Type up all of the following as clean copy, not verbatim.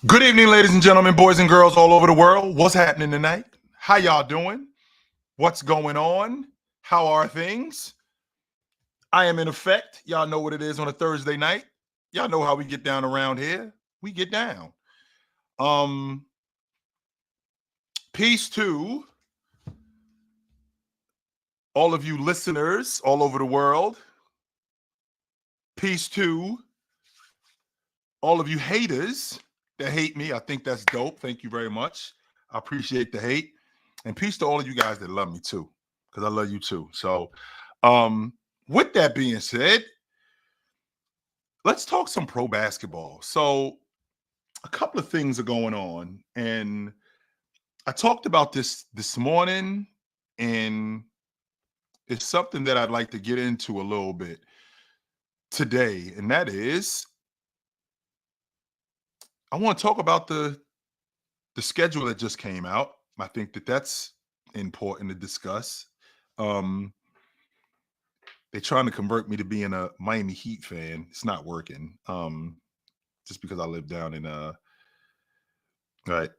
Good evening, ladies and gentlemen, boys and girls all over the world. What's happening tonight? How y'all doing? What's going on? How are things? I am in effect. Y'all know what it is on a Thursday night. Y'all know how we get down around here. We get down. Um, Peace to all of you listeners all over the world. Peace to all of you haters that hate me. I think that's dope. Thank you very much. I appreciate the hate. And peace to all of you guys that love me too, because I love you too. So, with that being said, let's talk some pro basketball. So, a couple of things are going on, and I talked about this morning, and it's something that I'd like to get into a little bit today, and that is I want to talk about the schedule that just came out. I think that that's important to discuss. Um, they're trying to convert me to being a Miami Heat fan. It's not working. Just because I live down in right,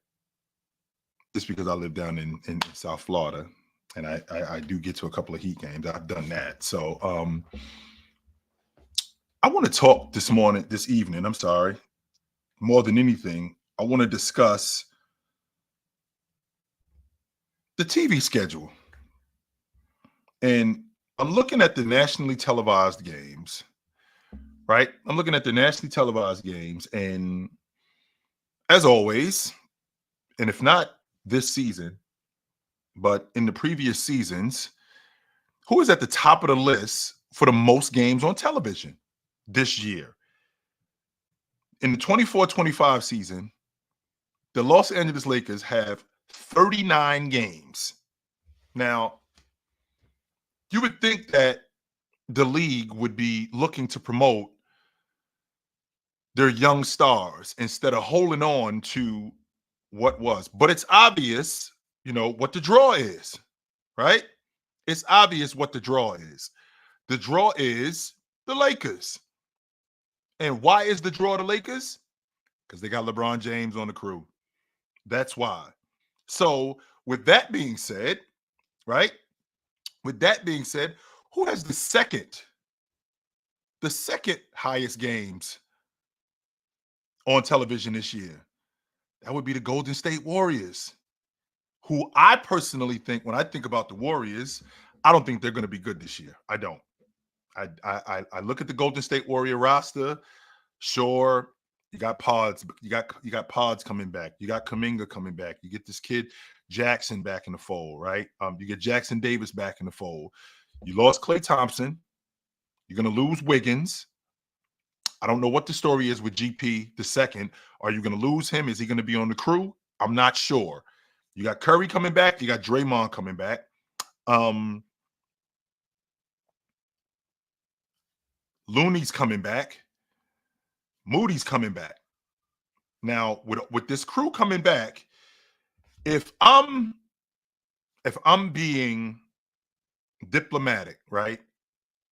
just because I live down in South Florida, and I do get to a couple of Heat games. I've done that. So I want to talk this evening. I'm sorry, more than anything, I want to discuss the TV schedule. And I'm looking at the nationally televised games, right? I'm looking at the nationally televised games, and as always, and if not this season, but in the previous seasons, who is at the top of the list for the most games on television this year? In the 24-25 season, the Los Angeles Lakers have 39 games. Now, you would think that the league would be looking to promote their young stars instead of holding on to what was. But it's obvious, what the draw is, right? It's obvious what the draw is. The draw is the Lakers. And why is the draw the Lakers? Because they got LeBron James on the crew. That's why. So, with that being said, right? With that being said, who has the second highest games on television this year? That would be the Golden State Warriors, who I personally think, when I think about the Warriors, I don't think they're going to be good this year. I don't. I look at the Golden State Warrior roster. Sure, you got Pods, you got Pods coming back. You got Kuminga coming back. You get this kid Jackson back in the fold, right? You get Jackson Davis back in the fold. You lost Klay Thompson. You're going to lose Wiggins. I don't know what the story is with GP the second. Are you going to lose him? Is he going to be on the crew? I'm not sure. You got Curry coming back. You got Draymond coming back. Looney's coming back. Moody's coming back. Now, with this crew coming back, if I'm being diplomatic, right,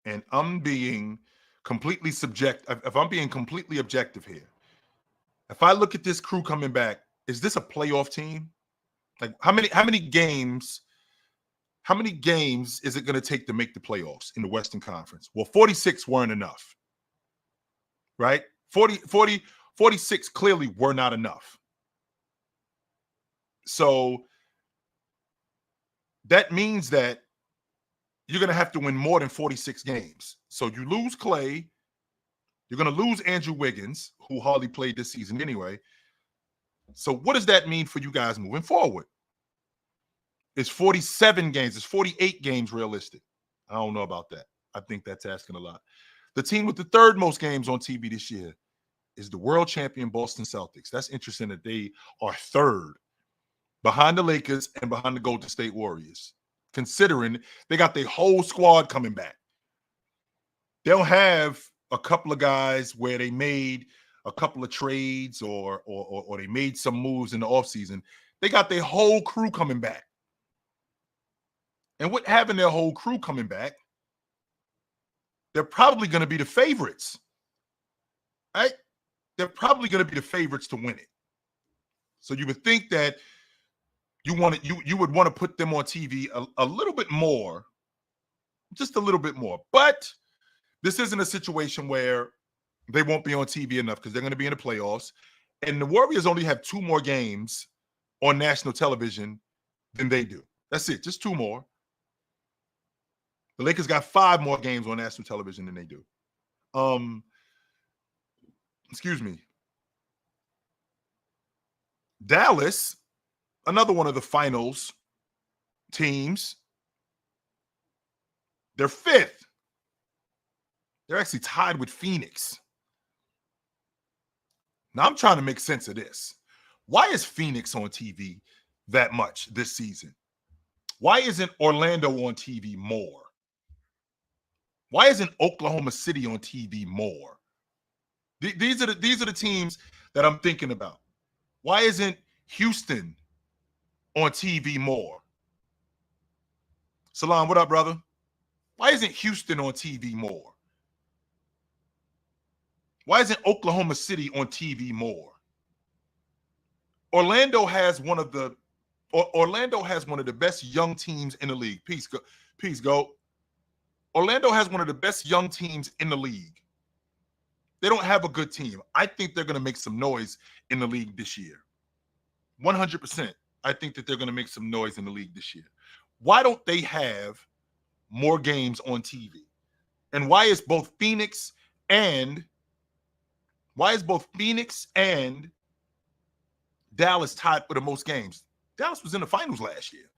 and I'm being completely if I'm being completely objective here, if I look at this crew coming back, is this a playoff team? Like how many games is it going to take to make the playoffs in the Western Conference? Well, 46 weren't enough, right? 46 clearly were not enough. So that means that you're going to have to win more than 46 games. So you lose Klay, you're going to lose Andrew Wiggins, who hardly played this season anyway. So what does that mean for you guys moving forward? It's 47 games. It's 48 games realistic. I don't know about that. I think that's asking a lot. The team with the third most games on TV this year is the world champion Boston Celtics. That's interesting that they are third behind the Lakers and behind the Golden State Warriors, considering they got their whole squad coming back. They'll have a couple of guys where they made a couple of trades or they made some moves in the offseason. They got their whole crew coming back. And with having their whole crew coming back, they're probably going to be the favorites, right? They're probably going to be the favorites to win it. So you would think that you would want to put them on TV a little bit more, just a little bit more. But this isn't a situation where they won't be on TV enough because they're going to be in the playoffs. And the Warriors only have 2 more games on national television than they do. That's it, just 2 more. The Lakers got 5 more games on national television than they do. Excuse me. Dallas, another one of the finals teams, they're 5th. They're actually tied with Phoenix. Now I'm trying to make sense of this. Why is Phoenix on TV that much this season? Why isn't Orlando on TV more? Why isn't Oklahoma City on TV more? These are the teams that I'm thinking about. Why isn't Houston on TV more? Salam, what up, brother? Why isn't Houston on TV more? Why isn't Oklahoma City on TV more? Orlando has one of the best young teams in the league. Peace, go. Orlando has one of the best young teams in the league. They don't have a good team. I think they're going to make some noise in the league this year. 100%. I think that they're going to make some noise in the league this year. Why don't they have more games on TV? And why is both Phoenix and Dallas tied for the most games? Dallas was in the finals last year.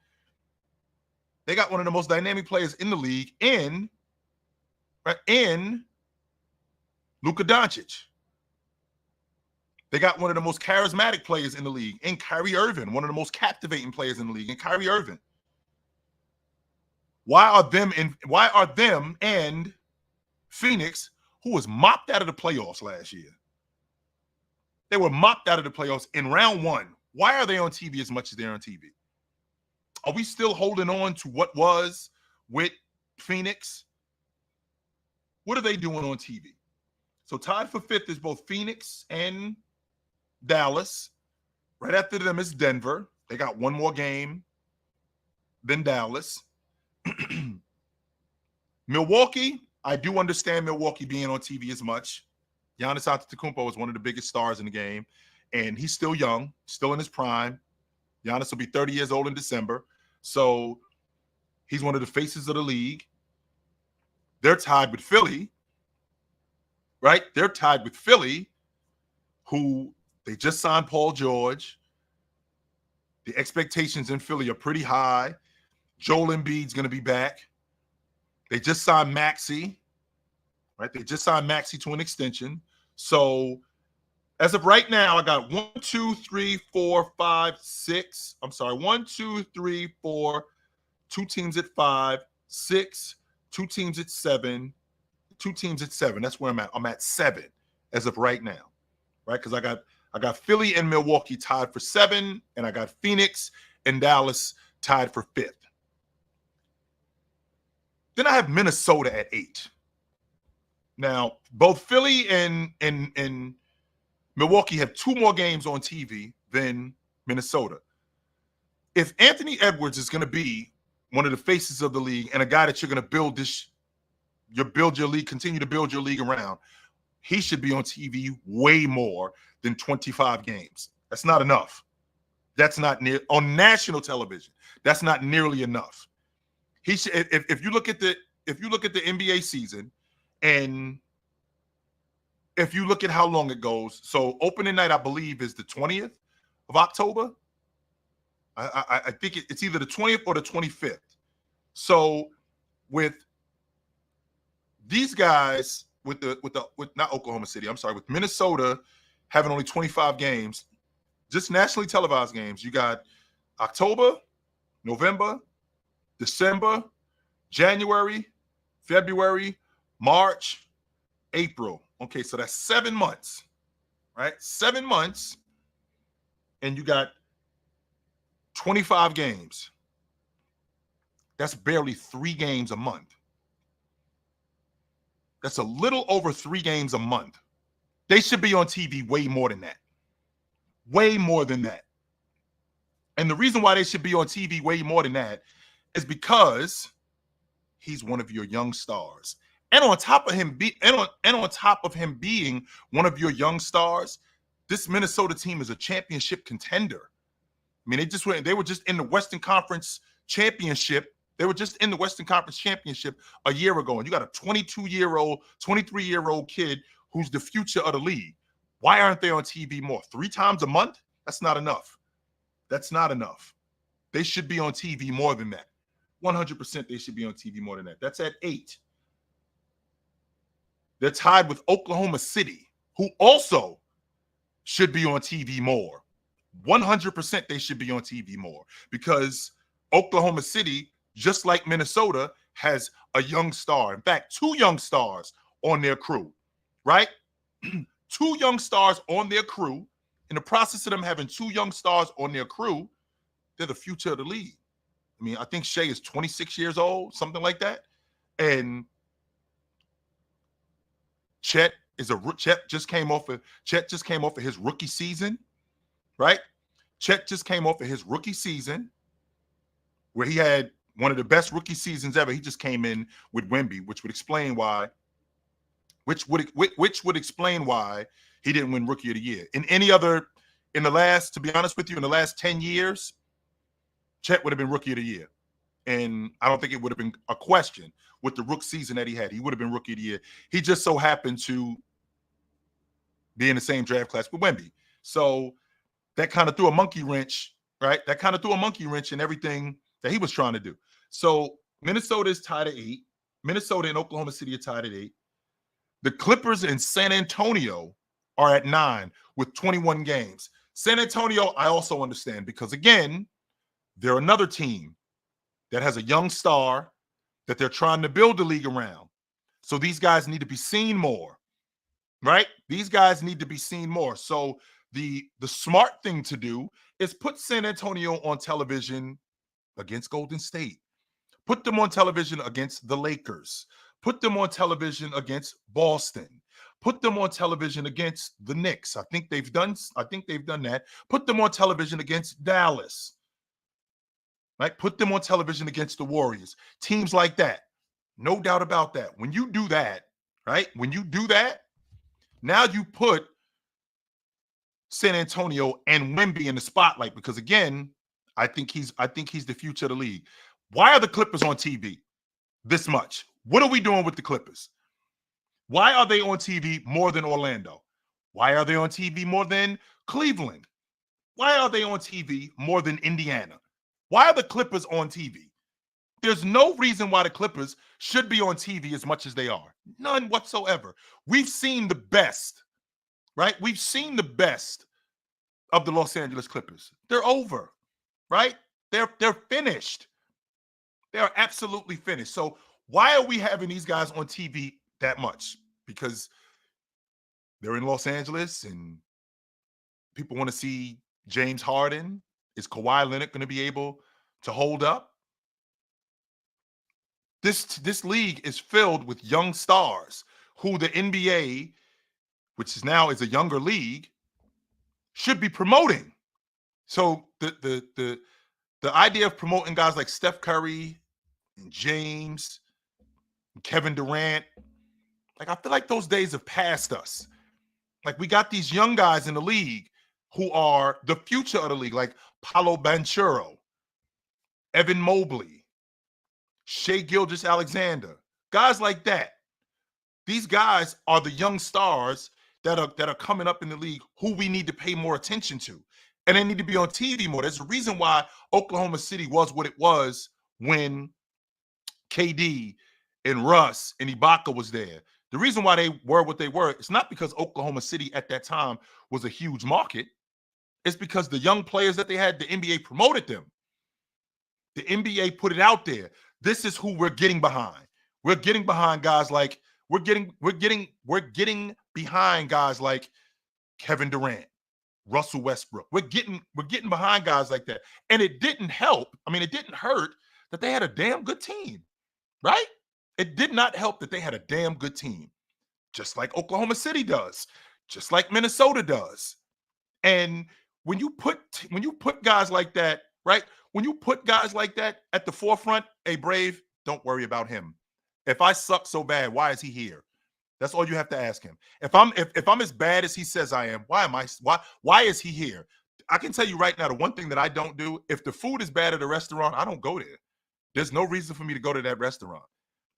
They got one of the most dynamic players in the league in Luka Doncic. They got one of the most charismatic players in the league in Kyrie Irving, one of the most captivating players in the league in Kyrie Irving. Why are them and Phoenix, who was mopped out of the playoffs last year? They were mopped out of the playoffs in round 1. Why are they on TV as much as they're on TV? Are we still holding on to what was with Phoenix? What are they doing on TV? So tied for 5th is both Phoenix and Dallas. Right after them is Denver. They got 1 more game than Dallas. Milwaukee, I do understand Milwaukee being on TV as much. Giannis Antetokounmpo is one of the biggest stars in the game, and he's still young, still in his prime. Giannis will be 30 years old in December, so he's one of the faces of the league. They're tied with Philly, right? They're tied with Philly, who they just signed Paul George. The expectations in Philly are pretty high. Joel Embiid's going to be back. They just signed Maxey, right? They just signed Maxey to an extension. So as of right now, I got 1, 2, 3, 4, 5, 6. I'm sorry, 1, 2, 3, 4, 2 teams at 5, 6, 2 teams at 7, 2 teams at 7. That's where I'm at. I'm at 7 as of right now, right? Because I got Philly and Milwaukee tied for 7, and I got Phoenix and Dallas tied for 5th. Then I have Minnesota at 8. Now, both Philly and Milwaukee have 2 more games on TV than Minnesota. If Anthony Edwards is going to be one of the faces of the league and a guy that you're going to continue to build your league around, he should be on TV way more than 25 games. That's not enough. That's not near on national television. That's not nearly enough. He should, if you look at the NBA season, and if you look at how long it goes, so opening night I believe is the 20th of October. I think it's either the 20th or the 25th. So with these guys, with not Oklahoma City, I'm sorry, with Minnesota having only 25 games, just nationally televised games, you got October, November, December, January, February, March, April. Okay, so that's 7 months, right? 7 months, and you got 25 games. That's barely 3 games a month. That's a little over 3 games a month. They should be on TV way more than that. Way more than that. And the reason why they should be on TV way more than that is because he's one of your young stars. And on top of him on top of him being one of your young stars, this Minnesota team is a championship contender. I mean, they were just in the Western Conference Championship. They were just in the Western Conference Championship a year ago. And you got a 22-year-old, 23-year-old kid who's the future of the league. Why aren't they on TV more? 3 times a month? That's not enough. That's not enough. They should be on TV more than that. 100% they should be on TV more than that. That's at 8. They're tied with Oklahoma City, who also should be on TV more. 100% they should be on TV more because Oklahoma City, just like Minnesota, has a young star. In fact, 2 young stars on their crew, right? 2 young stars on their crew. In the process of them having 2 young stars on their crew, they're the future of the league. I mean, I think Shea is 26 years old, something like that. And Chet just came off of his rookie season, right? Chet just came off of his rookie season where he had one of the best rookie seasons ever. He just came in with Wemby, which would explain why explain why he didn't win Rookie of the Year. To be honest with you, in the last 10 years, Chet would have been Rookie of the Year. And I don't think it would have been a question with the rookie season that he had. He would have been Rookie of the Year. He just so happened to be in the same draft class with Wemby. So that kind of threw a monkey wrench, right? That kind of threw a monkey wrench in everything that he was trying to do. So Minnesota is tied at 8. Minnesota and Oklahoma City are tied at 8. The Clippers in San Antonio are at 9 with 21 games. San Antonio, I also understand because, again, they're another team that has a young star that they're trying to build the league around. So these guys need to be seen more, right? These guys need to be seen more. So the smart thing to do is put San Antonio on television against Golden State. Put them on television against the Lakers. Put them on television against Boston. Put them on television against the Knicks. I think they've done that. Put them on television against Dallas. Right? Put them on television against the Warriors. Teams like that. No doubt about that. When you do that, right? When you do that, now you put San Antonio and Wemby in the spotlight because, again, I think he's the future of the league. Why are the Clippers on TV this much? What are we doing with the Clippers? Why are they on TV more than Orlando? Why are they on TV more than Cleveland? Why are they on TV more than Indiana? Why are the Clippers on TV? There's no reason why the Clippers should be on TV as much as they are. None whatsoever. We've seen the best, right? We've seen the best of the Los Angeles Clippers. They're over, right? They're finished. They are absolutely finished. So why are we having these guys on TV that much? Because they're in Los Angeles and people want to see James Harden. Is Kawhi Leonard going to be able to hold up? This league is filled with young stars who the NBA, which is now is a younger league, should be promoting. So the idea of promoting guys like Steph Curry and James, and Kevin Durant, like I feel like those days have passed us. Like we got these young guys in the league who are the future of the league, like Paolo Banchero, Evan Mobley, Shea Gilgeous-Alexander, guys like that. These guys are the young stars that are coming up in the league who we need to pay more attention to. And they need to be on TV more. There's a reason why Oklahoma City was what it was when KD and Russ and Ibaka was there. The reason why they were what they were, it's not because Oklahoma City at that time was a huge market. It's because the young players that they had, the NBA promoted them. The NBA put it out there. This is who we're getting behind. We're getting behind guys like we're getting behind guys like Kevin Durant, Russell Westbrook. We're getting behind guys like that. And it didn't help. I mean, it didn't hurt that they had a damn good team, right? It did not help that they had a damn good team, just like Oklahoma City does, just like Minnesota does. And when you put guys like that right? When you put guys like that at the forefront, hey, Brave, don't worry about him. If I suck so bad, why is he here? That's all you have to ask him. If I'm as bad as he says I am, why is he here? I can tell you right now, the one thing that I don't do, if the food is bad at a restaurant, I don't go there. There's no reason for me to go to that restaurant.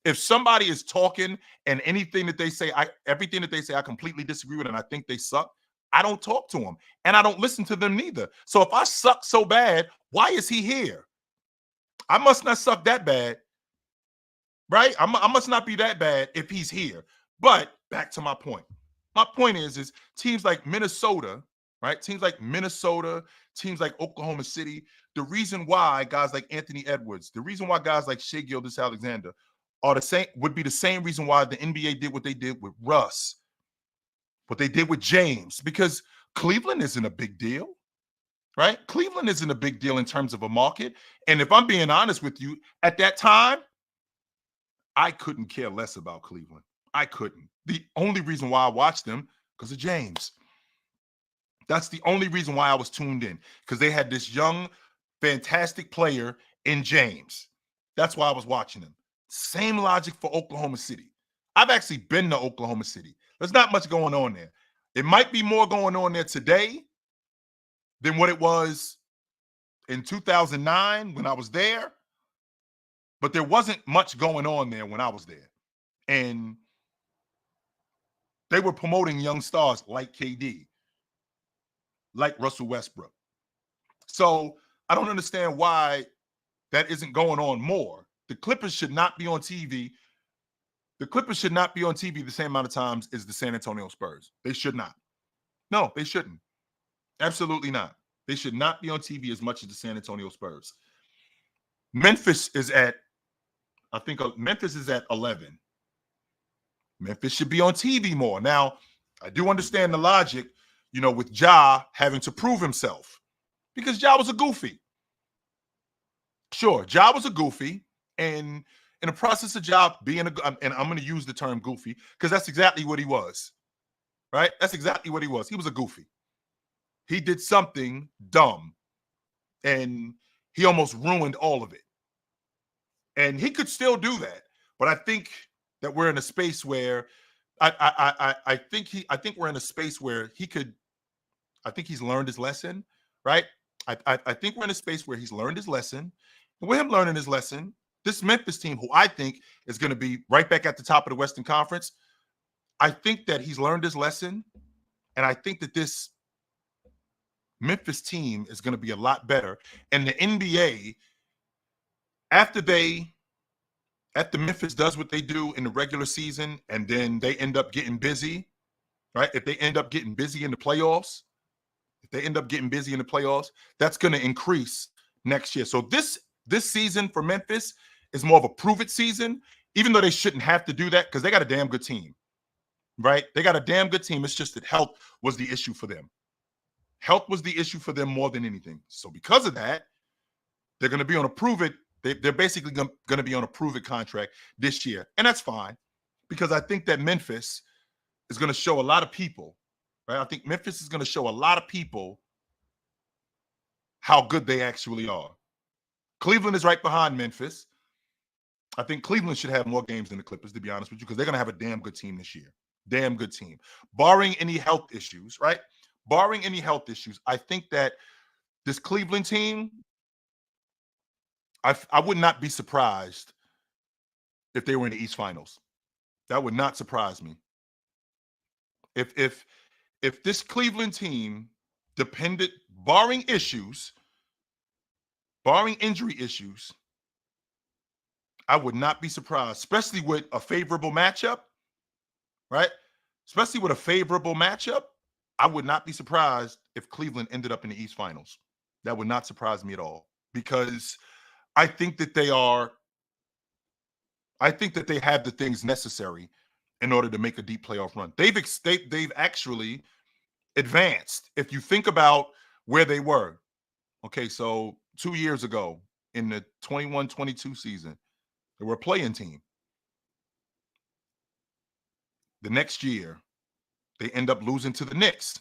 If somebody is talking and everything that they say I completely disagree with and I think they suck, I don't talk to them and I don't listen to them neither. So if I suck so bad, why is he here? I must not suck that bad, right? I must not be that bad if he's here. But back to my point. My point is teams like Minnesota, right? Teams like Minnesota, teams like Oklahoma City. The reason why guys like Anthony Edwards, the reason why guys like Shai Gilgeous-Alexander are the same would be the same reason why the NBA did what they did with Russ, what they did with James, because Cleveland isn't a big deal, right? Cleveland isn't a big deal in terms of a market. And if I'm being honest with you, at that time, I couldn't care less about Cleveland. I couldn't. The only reason why I watched them because of James. That's the only reason why I was tuned in, because they had this young, fantastic player in James. That's why I was watching them. Same logic for Oklahoma City. I've actually been to Oklahoma City. There's not much going on there. It might be more going on there today than what it was in 2009 when I was there, but there wasn't much going on there when I was there. And they were promoting young stars like KD, like Russell Westbrook. So I don't understand why that isn't going on more. The Clippers should not be on TV. The Clippers should not be on TV the same amount of times as the San Antonio Spurs. They should not. No, they shouldn't. Absolutely not. They should not be on TV as much as the San Antonio Spurs. Memphis is at 11. Memphis should be on TV more. Now, I do understand the logic, with Ja having to prove himself, because Ja was a goofy. Sure, Ja was a goofy, and in the process of Ja being and I'm going to use the term goofy because that's exactly what he was, right? That's exactly what he was. He was a goofy. He did something dumb, and he almost ruined all of it. And he could still do that, but I think that we're in a space where I think we're in a space where he could. I think he's learned his lesson, right? I think we're in a space where he's learned his lesson. And with him learning his lesson, this Memphis team, who I think is going to be right back at the top of the Western Conference, I think that he's learned his lesson, and I think that this Memphis team is going to be a lot better. And the NBA, after Memphis does what they do in the regular season, and then they end up getting busy, right? If they end up getting busy in the playoffs, that's going to increase next year. So this season for Memphis is more of a prove it season, even though they shouldn't have to do that because they got a damn good team, right? They got a damn good team. It's just that health was the issue for them. Health was the issue for them more than anything. So because of that, they're going to be on a prove it. They're basically going to be on a prove it contract this year. And that's fine, because I think that Memphis is going to show a lot of people, right? I think Memphis is going to show a lot of people how good they actually are. Cleveland is right behind Memphis. I think Cleveland should have more games than the Clippers, to be honest with you, because they're going to have a damn good team this year. Damn good team. Barring any health issues, right? Barring any health issues, I think that this Cleveland team, I would not be surprised if they were in the East Finals. That would not surprise me. If this Cleveland team depended, barring injury issues, I would not be surprised, especially with a favorable matchup, right? Especially with a favorable matchup, I would not be surprised if Cleveland ended up in the East Finals. That would not surprise me at all, because I think that they have the things necessary in order to make a deep playoff run. They've actually advanced. If you think about where they were, okay, so 2 years ago in the 21-22 season, they were a play-in team. The next year, they end up losing to the Knicks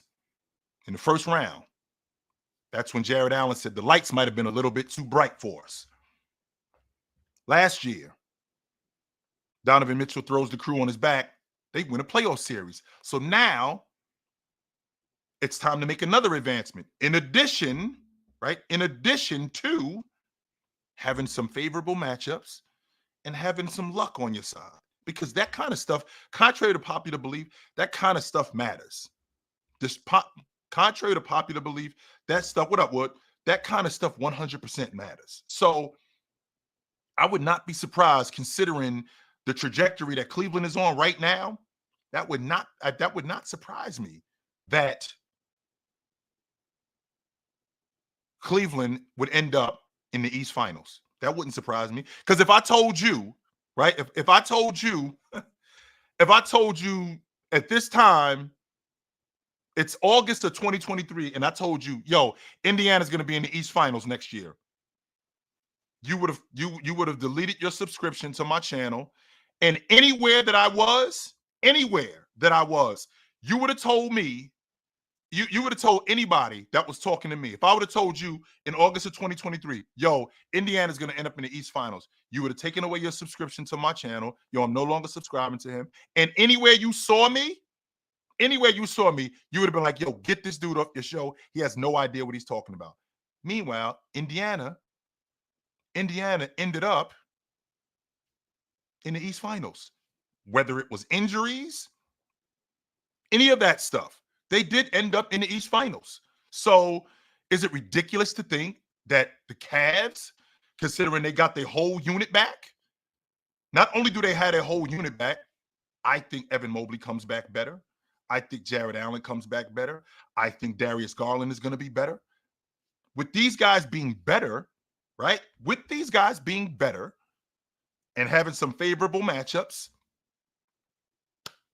in the first round. That's when Jared Allen said the lights might have been a little bit too bright for us. Last year, Donovan Mitchell throws the crew on his back. They win a playoff series. So now it's time to make another advancement. In addition, right? In addition to having some favorable matchups and having some luck on your side. Because that kind of stuff, contrary to popular belief, that kind of stuff matters. Contrary to popular belief, that stuff, what up, Wood? That kind of stuff 100% matters. So I would not be surprised, considering the trajectory that Cleveland is on right now. That would not surprise me that Cleveland would end up in the East Finals. That wouldn't surprise me. Because if I told you, right, if I told you at this time, it's August of 2023, and I told you, yo, Indiana's going to be in the East Finals next year, you would have deleted your subscription to my channel, and anywhere that I was, you would have told me, you would have told anybody that was talking to me. If I would have told you in August of 2023, yo, Indiana's going to end up in the East Finals, you would have taken away your subscription to my channel. Yo, I'm no longer subscribing to him. And anywhere you saw me, you would have been like, yo, get this dude off your show. He has no idea what he's talking about. Meanwhile, Indiana ended up in the East Finals. Whether it was injuries, any of that stuff, they did end up in the East Finals. So is it ridiculous to think that the Cavs, considering they got their whole unit back, not only do they have their whole unit back, I think Evan Mobley comes back better. I think Jared Allen comes back better. I think Darius Garland is going to be better. With these guys being better, right? With these guys being better and having some favorable matchups,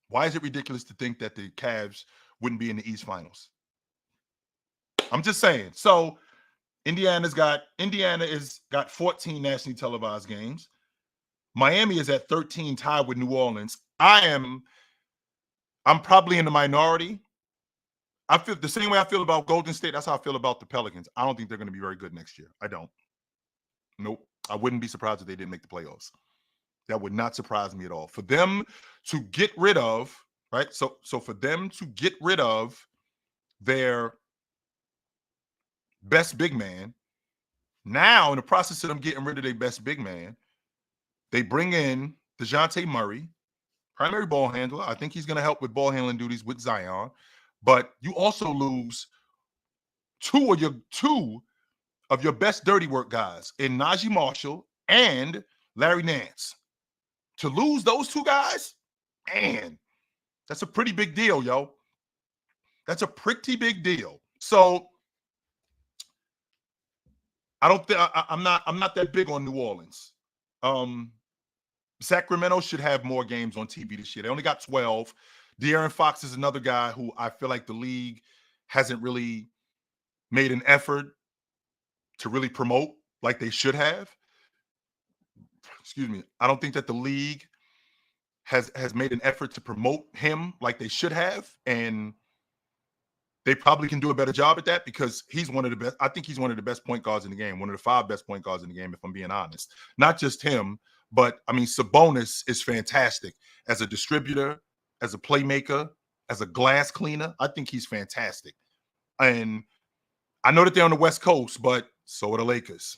why is it ridiculous to think that the Cavs wouldn't be in the East Finals? I'm just saying. So Indiana has got 14 nationally televised games. Miami is at 13, tied with New Orleans. I'm probably in the minority. I feel the same way I feel about Golden State. That's how I feel about the Pelicans. I don't think they're going to be very good next year. I don't. Nope. I wouldn't be surprised if they didn't make the playoffs. That would not surprise me at all. For them to get rid of, right? So for them to get rid of their best big man, now in the process of them getting rid of their best big man, they bring in DeJounte Murray, primary ball handler. I think he's going to help with ball handling duties with Zion. But you also lose two of your best dirty work guys in Najee Marshall and Larry Nance. To lose those two guys, man, that's a pretty big deal, yo. That's a pretty big deal. So I don't think I'm not that big on New Orleans. Sacramento should have more games on TV this year. They only got 12. De'Aaron Fox is another guy who I feel like the league hasn't really made an effort to really promote like they should have. Excuse me. I don't think that the league has made an effort to promote him like they should have. And they probably can do a better job at that because he's one of the best. I think he's one of the best point guards in the game, one of the 5 best point guards in the game, if I'm being honest. Not just him, but I mean, Sabonis is fantastic as a distributor, as a playmaker, as a glass cleaner. I think he's fantastic. And I know that they're on the West Coast, but so are the Lakers,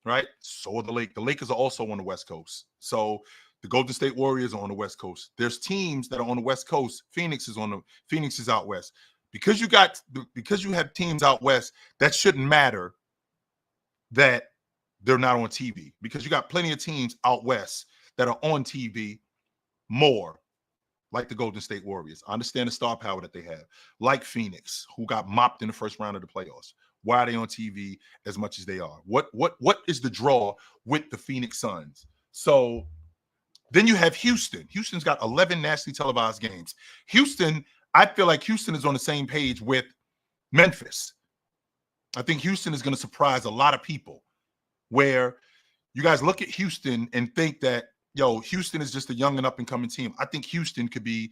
right? So are the Lakers. The Lakers are also on the West Coast. So the Golden State Warriors are on the West Coast. There's teams that are on the West Coast. Phoenix is out west. Because you have teams out west, that shouldn't matter that they're not on TV, because you got plenty of teams out west that are on TV more, like the Golden State Warriors. I understand the star power that they have, like Phoenix, who got mopped in the first round of the playoffs. Why are they on TV as much as they are? What is the draw with the Phoenix Suns? So then you have Houston. Houston's got 11 nationally televised games. I feel like Houston is on the same page with Memphis. I think Houston is going to surprise a lot of people, where you guys look at Houston and think that, yo, Houston is just a young and up-and-coming team. I think Houston could be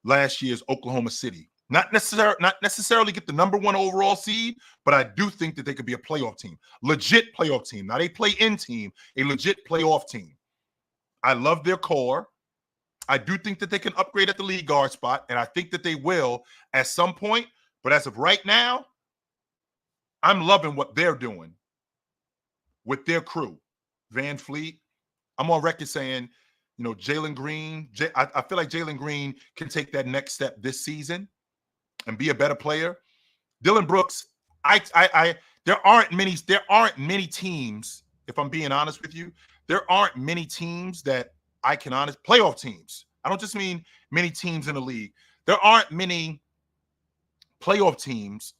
last year's Oklahoma City. Not necessarily get the #1 overall seed, but I do think that they could be a playoff team. Legit playoff team. Not a play-in team, a legit playoff team. I love their core. I do think that they can upgrade at the lead guard spot, and I think that they will at some point. But as of right now, I'm loving what they're doing with their crew. Van Fleet, I'm on record saying, Jalen Green, I feel like Jalen Green can take that next step this season and be a better player. Dillon Brooks, there aren't many teams, if I'm being honest with you, there aren't many teams that I can playoff teams. I don't just mean many teams in the league. There aren't many playoff teams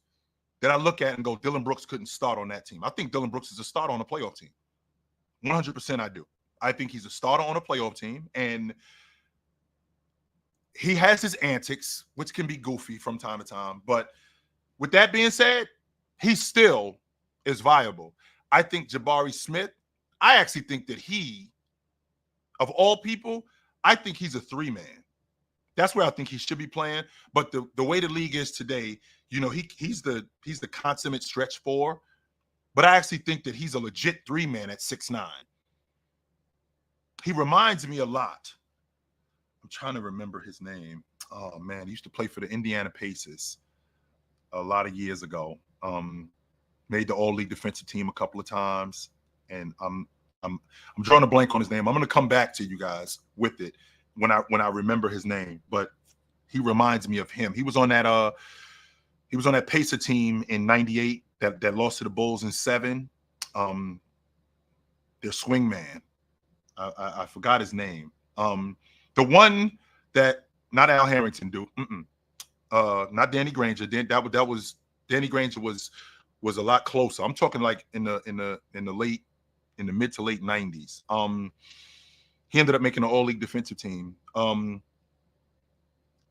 that I look at and go, Dillon Brooks couldn't start on that team. I think Dillon Brooks is a starter on a playoff team. 100% I do. I think he's a starter on a playoff team, and he has his antics, which can be goofy from time to time. But with that being said, he still is viable. I think Jabari Smith, I actually think that he, of all people, I think he's a 3-man. That's where I think he should be playing. But the way the league is today, he's the consummate stretch 4. But I actually think that he's a legit 3-man at 6'9". He reminds me a lot. I'm trying to remember his name. Oh man, he used to play for the Indiana Pacers a lot of years ago. Made the All-League defensive team a couple of times, and I'm drawing a blank on his name. I'm going to come back to you guys with it when I remember his name. But he reminds me of him. He was on that Pacer team in '98 that lost to the Bulls in 7. Their swing man. I forgot his name. The one that not Al Harrington do. Not Danny Granger. That was Danny Granger was a lot closer. I'm talking like in the mid to late 90s. He ended up making an All-League defensive team.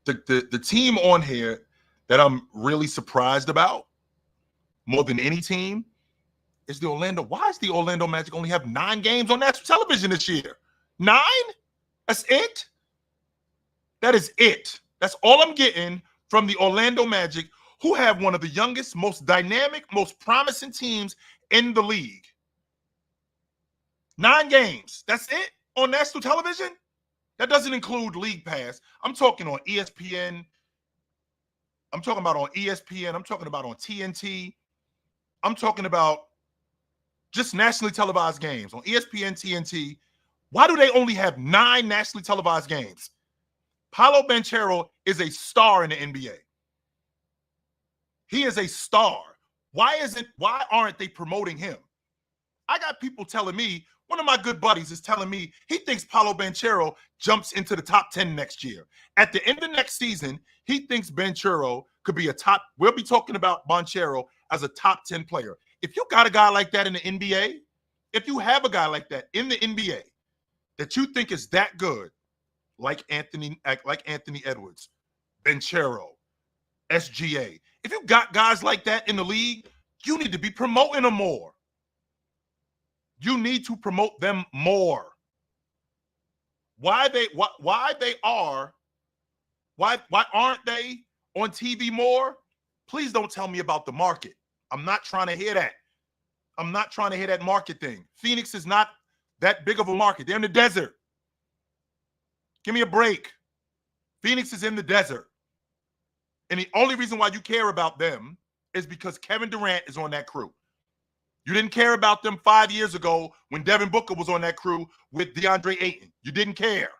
The team on here that I'm really surprised about more than any team is the Orlando. Why does the Orlando Magic only have 9 games on national television this year? 9? That's it? That is it. That's all I'm getting from the Orlando Magic, who have one of the youngest, most dynamic, most promising teams in the league. 9 games. That's it on national television? That doesn't include League Pass. I'm talking on ESPN. I'm talking about on ESPN. I'm talking about on TNT. I'm talking about just nationally televised games on ESPN, TNT. Why do they only have 9 nationally televised games? Paolo Banchero is a star in the NBA. He is a star. Why aren't they promoting him? I got people telling me, one of my good buddies is telling me he thinks Paolo Banchero jumps into the top 10 next year. At the end of next season, he thinks Banchero could be we'll be talking about Banchero as a top 10 player. If you got a guy like that in the NBA, if you have a guy like that in the NBA that you think is that good, like Anthony Edwards, Banchero, SGA, if you got guys like that in the league, you need to be promoting them more. You need to promote them more. Why aren't they on TV more? Please don't tell me about the market. I'm not trying to hear that. I'm not trying to hear that market thing. Phoenix is not that big of a market. They're in the desert. Give me a break. Phoenix is in the desert. And the only reason why you care about them is because Kevin Durant is on that crew. You didn't care about them 5 years ago when Devin Booker was on that crew with DeAndre Ayton. You didn't care.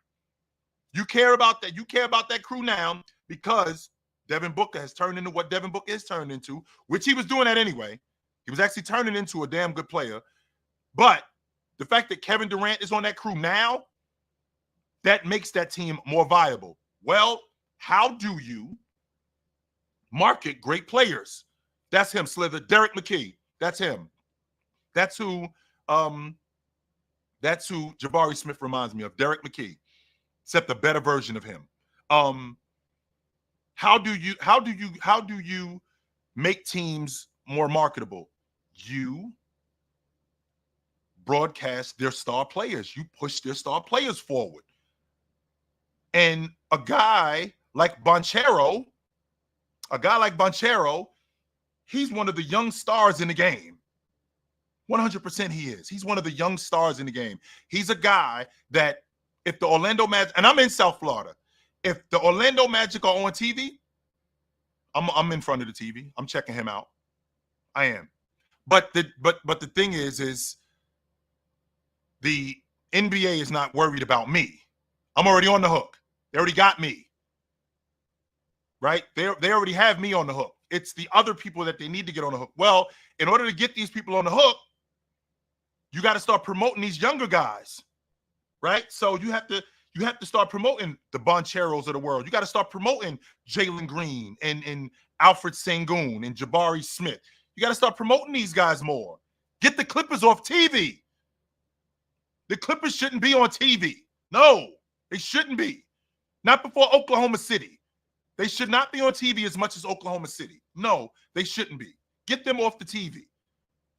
You care about that. You care about that crew now because Devin Booker has turned into what Devin Booker has turned into, which he was doing that anyway. He was actually turning into a damn good player. But the fact that Kevin Durant is on that crew now, that makes that team more viable. Well, how do you market great players? That's him, Slither. Derek McKee. That's him. That's who Jabari Smith reminds me of. Derek McKee, except a better version of him. How do you make teams more marketable? You broadcast their star players. You push their star players forward. And a guy like Banchero A guy like Banchero, he's one of the young stars in the game. 100% he is. He's one of the young stars in the game. He's a guy that if the Orlando Magic, and I'm in South Florida, if the Orlando Magic are on TV, I'm in front of the TV. I'm checking him out. I am. But the thing is the NBA is not worried about me. I'm already on the hook. They already got me. Right? They already have me on the hook. It's the other people that they need to get on the hook. Well, in order to get these people on the hook, you got to start promoting these younger guys. Right? So you have to start promoting the Bancheros of the world. You got to start promoting Jalen Green and Alfred Sengun and Jabari Smith. You got to start promoting these guys more. Get the Clippers off TV. The Clippers shouldn't be on TV. No, they shouldn't be. Not before Oklahoma City. They should not be on TV as much as Oklahoma City. No, they shouldn't be. Get them off the TV.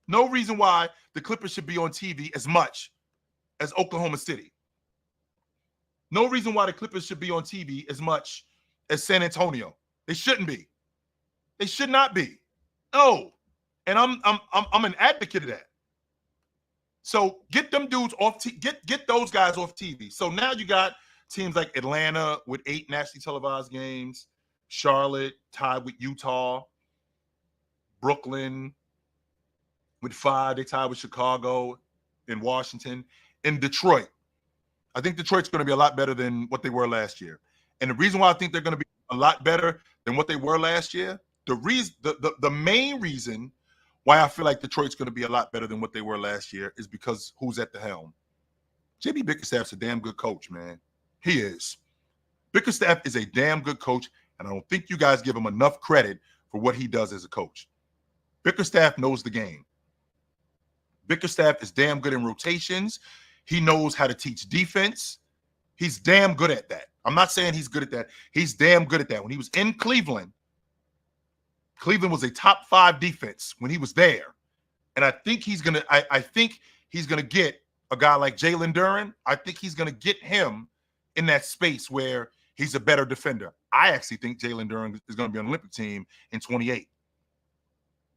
No reason why the Clippers should be on TV as much as Oklahoma City. No reason why the Clippers should be on TV as much as San Antonio. They shouldn't be. They should not be. No. And I'm an advocate of that. So get them dudes off. Get those guys off TV. So now you got teams like Atlanta with 8 nationally televised games, Charlotte tied with Utah, Brooklyn with 5. They tied with Chicago and Washington, and Detroit. I think Detroit's going to be a lot better than what they were last year. And the reason why I think they're going to be a lot better than what they were last year, the main reason why I feel like Detroit's going to be a lot better than what they were last year is because who's at the helm. JB Bickerstaff's a damn good coach, man. He is. Bickerstaff is a damn good coach, and I don't think you guys give him enough credit for what he does as a coach. Bickerstaff knows the game. Bickerstaff is damn good in rotations. He knows how to teach defense. He's damn good at that. I'm not saying he's good at that. He's damn good at that. When he was in Cleveland, Cleveland was a top 5 defense when he was there. And I think he's going to I think he's going to get a guy like Jalen Duren. I think he's going to get him in that space where he's a better defender. I actually think Jalen Duren is going to be on the Olympic team in 28.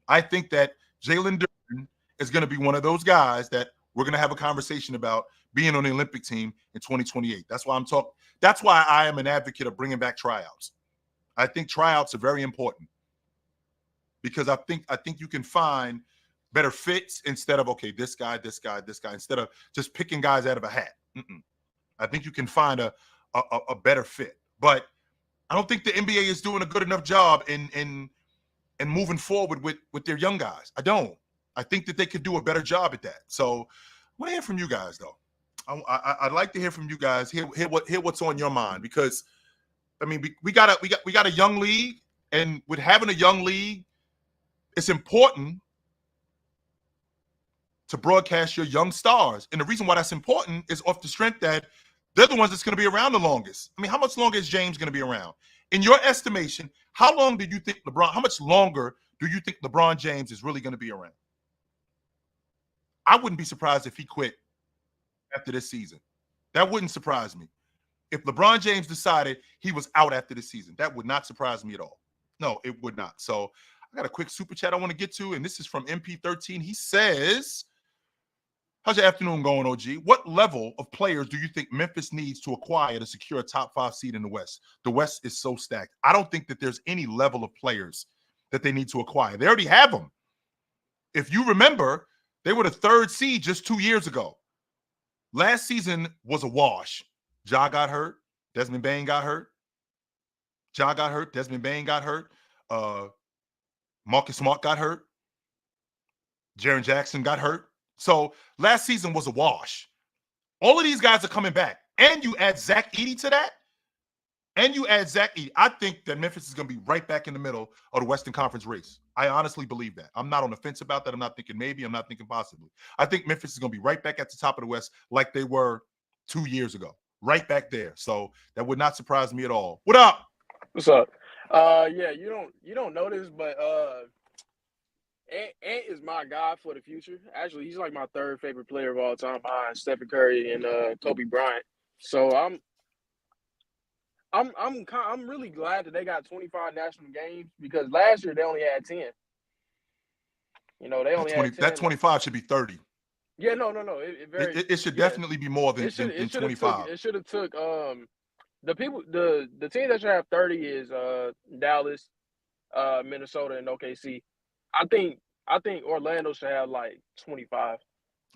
I think that Jalen Duren is going to be one of those guys that we're going to have a conversation about being on the Olympic team in 2028. That's why that's why I am an advocate of bringing back tryouts. I think tryouts are very important because I think you can find better fits instead of, okay, this guy, instead of just picking guys out of a hat. I think you can find a better fit. But I don't think the NBA is doing a good enough job in moving forward with their young guys. I don't. I think that they could do a better job at that. So I want to hear from you guys, though. I'd like to hear from you guys. Hear what's on your mind, because I mean we got a young league, and with having a young league, it's important to broadcast your young stars. And the reason why that's important is off the strength that they're the ones that's going to be around the longest. I mean, how much longer is James going to be around? In your estimation, how long do you think how much longer do you think LeBron James is really going to be around? I wouldn't be surprised if he quit after this season. That wouldn't surprise me. If LeBron James decided he was out after this season, that would not surprise me at all. No, it would not. So I got a quick super chat I want to get to, and this is from MP13. He says, how's your afternoon going, OG? What level of players do you think Memphis needs to acquire to secure a top 5 seed in the West? The West is so stacked. I don't think that there's any level of players that they need to acquire. They already have them. If you remember, they were the 3rd seed just 2 years ago. Last season was a wash. Ja got hurt. Desmond Bane got hurt. Ja got hurt. Desmond Bane got hurt. Marcus Smart got hurt. Jaren Jackson got hurt. So last season was a wash. All of these guys are coming back. And you add Zach Edey to that. I think that Memphis is going to be right back in the middle of the Western Conference race. I honestly believe that. I'm not on the fence about that. I'm not thinking maybe. I'm not thinking possibly. I think Memphis is going to be right back at the top of the West like they were 2 years ago. Right back there. So that would not surprise me at all. What up? What's up? Yeah, you don't know this, but Ant is my guy for the future. Actually, he's like my 3rd favorite player of all time behind Stephen Curry and Kobe Bryant. So I'm really glad that they got 25 national games because last year they only had 10. You know, they only had That 10. 25 should be 30. Yeah, no. It should Yeah. definitely be more It than should have took 25. the team that should have 30 is Dallas, Minnesota, and OKC. I think Orlando should have like 25.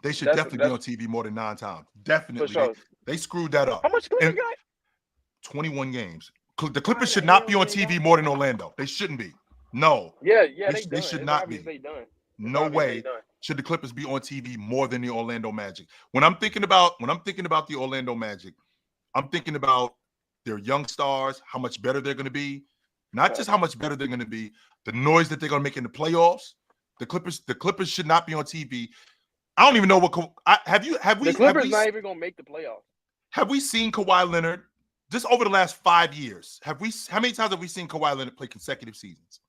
They should That's definitely be on TV more than 9 times. for Definitely. sure. They screwed that up. How much Clippers And got? 21 games. The Why Clippers the should not be hell on they TV got? more than Orlando. They shouldn't be. No. Yeah, they They done. should It's not obvious be. they done. It's No obvious they way done. should the Clippers be on TV more than the Orlando Magic. When I'm thinking about the Orlando Magic, I'm thinking about their young stars, how much better they're going to be. Not just how much better they're going to be, the noise that they're going to make in the playoffs. The Clippers should not be on TV. I don't even know what The Clippers not even gonna make the playoffs. Have we seen Kawhi Leonard just over the last 5 years? How many times have we seen Kawhi Leonard play consecutive seasons?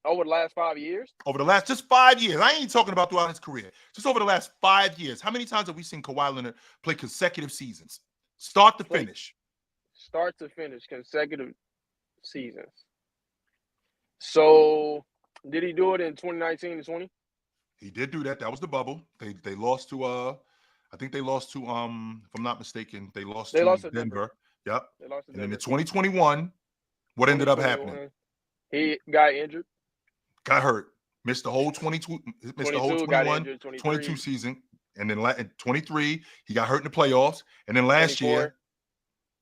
Over the last 5 years? Over the last just 5 years. I ain't talking about throughout his career. Just over the last 5 years. How many times have we seen Kawhi Leonard play consecutive seasons? Start to finish. Start to finish, consecutive seasons. So, did he do it in 2019 and 20? He did do that. That was the bubble. They lost to I think they lost to if I'm not mistaken, they lost to Denver. Yep. They lost to Denver. And Denver. in 2021, what ended up happening? He got injured. Got hurt. Missed the whole 22, missed the whole 21, injured, 22 season. And then in 23, he got hurt in the playoffs. And then last 24. year.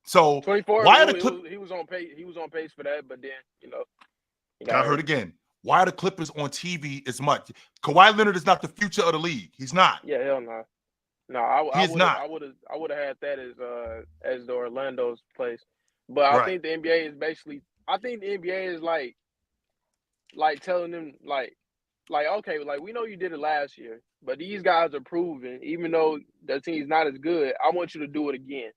So 24, why are he was on pace. He was on pace for that, but then, he got hurt again. Why are the Clippers on TV as much? Kawhi Leonard is not the future of the league. He's not. Yeah, hell no. No, he's not. I would have had that as the Orlando's place. But I think the NBA is basically like telling them like okay, like we know you did it last year, but these guys are proven, even though the team's not as good, I want you to do it again.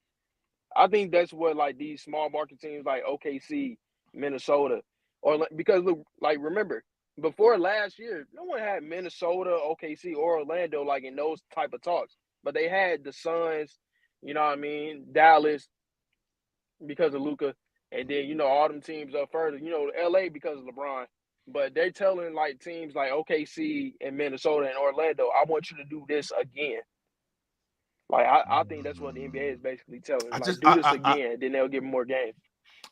I think that's what like these small market teams like OKC, Minnesota, or because look, like remember before last year, no one had Minnesota, OKC, or Orlando like in those type of talks, but they had the Suns, you know what I mean, Dallas because of Luka, and then all them teams up further, LA because of LeBron. But they're telling like teams like OKC and Minnesota and Orlando, I want you to do this again. Like I think that's what the NBA is basically telling. Like do this again, then they'll give more games.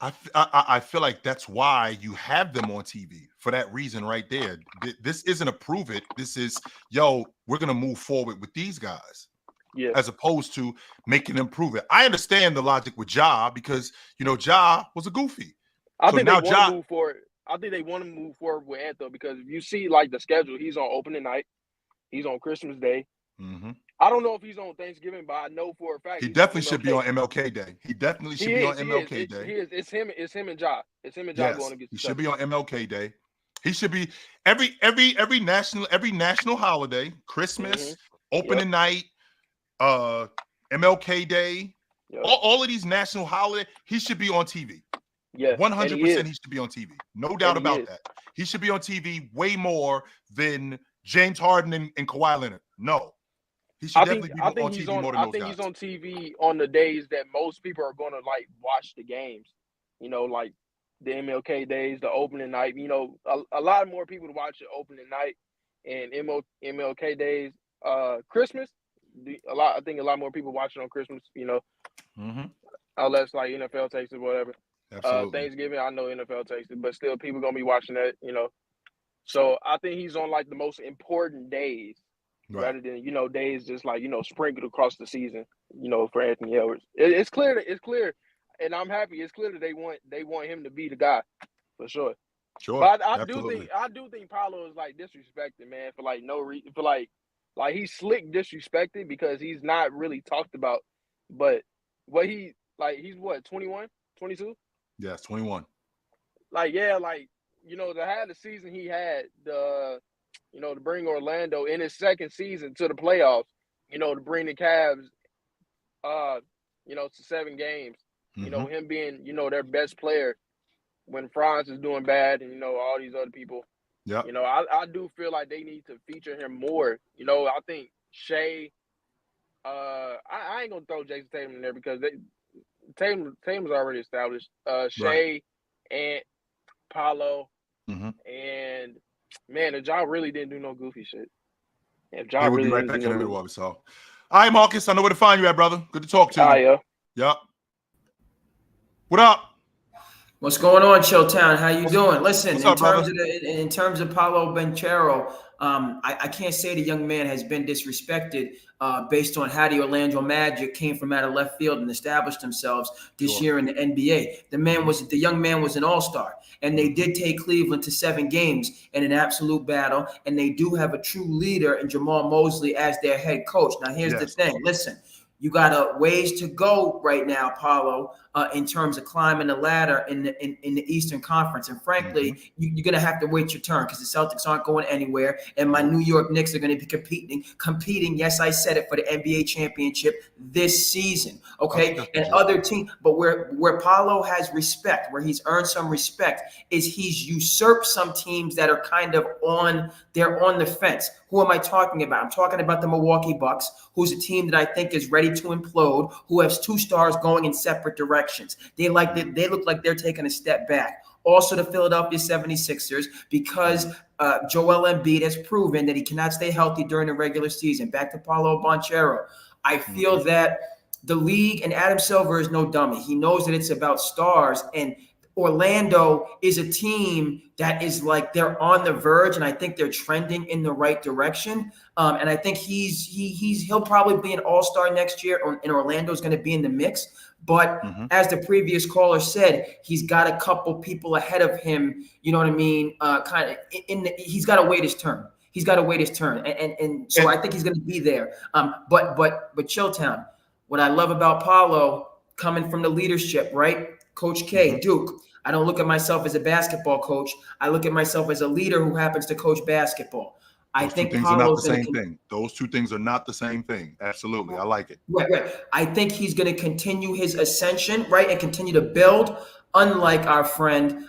I feel like that's why you have them on TV for that reason right there. This isn't a prove it. This is we're gonna move forward with these guys. Yeah. As opposed to making them prove it. I understand the logic with Ja because Ja was a goofy. I think they want to move forward. I think they want to move forward with Anthony because if you see like the schedule, he's on opening night, he's on Christmas Day. Mm-hmm. I don't know if he's on Thanksgiving, but I know for a fact he definitely should be on MLK Day. He definitely should be on MLK Day. It's him and Ja. It's him and Ja going to get. He should be on MLK Day. He should be every national holiday, Christmas, opening night, MLK Day, all of these national holidays. He should be on TV. Yeah, 100%. He should be on TV. No doubt about that. He should be on TV way more than James Harden and Kawhi Leonard. No. He should definitely be on TV more than those guys. I think he's on TV on the days that most people are going to like watch the games. Like the MLK days, the opening night. A lot more people to watch the opening night and MLK days. Christmas, I think a lot more people watch it on Christmas. Unless like NFL takes it, whatever. Absolutely. Thanksgiving, I know NFL takes it, but still people gonna be watching that. So I think he's on like the most important days. Right. Rather than days just like sprinkled across the season, for Anthony Edwards. It's clear, and I'm happy. It's clear that they want him to be the guy, for sure. Sure, but I do think Paolo is like disrespected, man, for like no reason. For like he's slick disrespected because he's not really talked about. But what he's what 21, 22? Yes, 21. To have the season he had, to bring Orlando in his second season to the playoffs, to bring the Cavs, to 7 games, him being, their best player when Franz is doing bad and, all these other people. Yeah. I do feel like they need to feature him more. I think Shea, I ain't going to throw Jason Tatum in there because Tatum's already established. Shea and Paolo and man, if Ja really didn't do no goofy shit. If Ja They would really be right didn't back do in no the middle goofy. of it. So, all right, Marcus, I know where to find you at, brother. Good to talk to you. Yeah. Yep. What up? What's going on, Chilltown? How you doing? Listen, What's up, brother? in terms of Paolo Banchero, I can't say the young man has been disrespected based on how the Orlando Magic came from out of left field and established themselves this year in the NBA. The young man was an all-star, and they did take Cleveland to 7 games in an absolute battle, and they do have a true leader in Jamal Mosley as their head coach. Now, here's the thing. Listen. You got a ways to go right now, Paulo, in terms of climbing the ladder in the Eastern Conference. And frankly, you're going to have to wait your turn because the Celtics aren't going anywhere. And my New York Knicks are going to be competing. Yes, I said it, for the NBA championship this season. Okay. And other teams, but where Paulo has respect, where he's earned some respect, is he's usurped some teams that are kind of on the fence. Who am I talking about? I'm talking about the Milwaukee Bucks, who's a team that I think is ready to implode, who has 2 stars going in separate directions. They look like they're taking a step back. Also, the Philadelphia 76ers, because Joel Embiid has proven that he cannot stay healthy during the regular season. Back to Paolo Banchero. I feel that the league, and Adam Silver is no dummy. He knows that it's about stars, and Orlando is a team that is like they're on the verge, and I think they're trending in the right direction. And I think he'll probably be an all-star next year, and Orlando's going to be in the mix. But as the previous caller said, he's got a couple people ahead of him. You know what I mean? He's got to wait his turn. He's got to wait his turn, and so I think he's going to be there. But Chilltown, what I love about Paulo coming from the leadership, right? Coach K, Duke. I don't look at myself as a basketball coach. I look at myself as a leader who happens to coach basketball. Those two things are not the same thing. Those two things are not the same thing. Absolutely. I like it. Right. I think he's going to continue his ascension, right, and continue to build, unlike our friend